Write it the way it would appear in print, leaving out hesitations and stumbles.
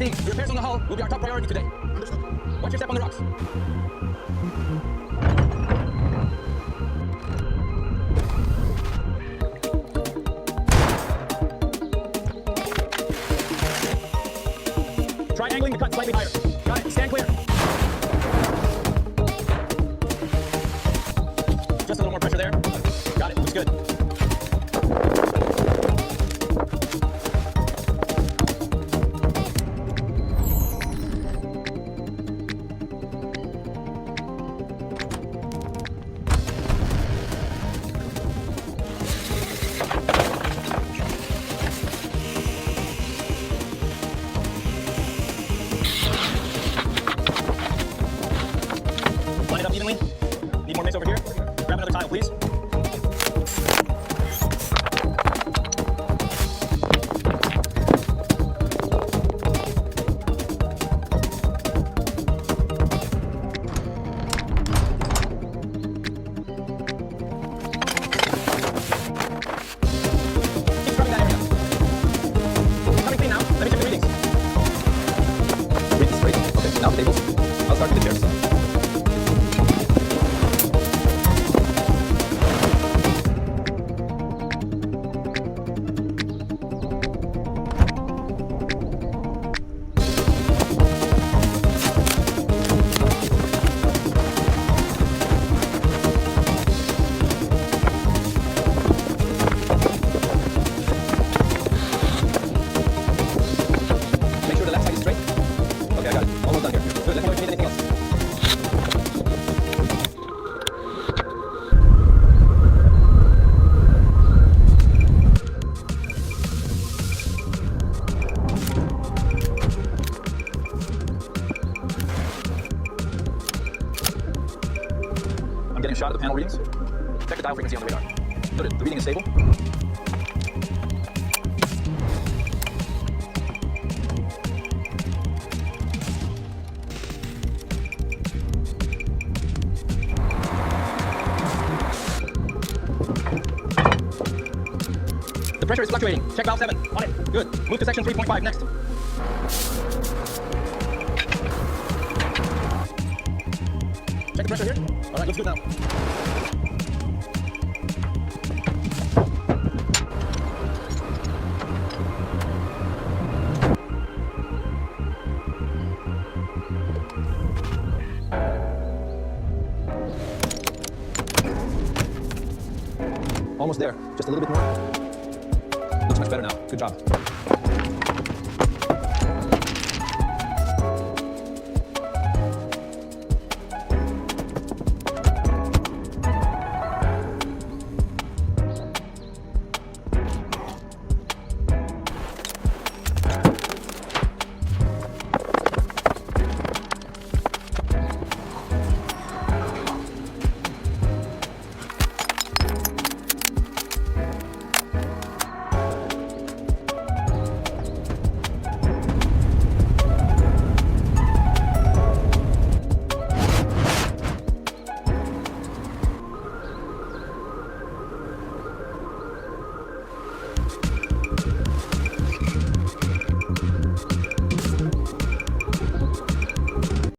team, the repairs on the hull will be our top priority today. Watch your step on the rocks. Try angling the cut slightly higher. Got it. Stand clear. Just a little more pressure there. Got it. Looks good. Line it up evenly. Need more mix over here. Grab another tile, please. Keep scrubbing that area. Coming clean now. Let me check the readings. Readings straight. Okay, now the tables. I'll start with the chairs. Make sure the left side is straight. Okay, I got it. Almost done here. Good, let me know if you need anything else. I'm getting a shot of the panel readings. Check the dial frequency on the radar. Noted, the reading is stable. The pressure is fluctuating. Check valve 7. On it. Good. Move to section 3.5 next. Check the pressure here. Alright, looks good now. Almost there. Just a little bit more. Looks much better now. Good job.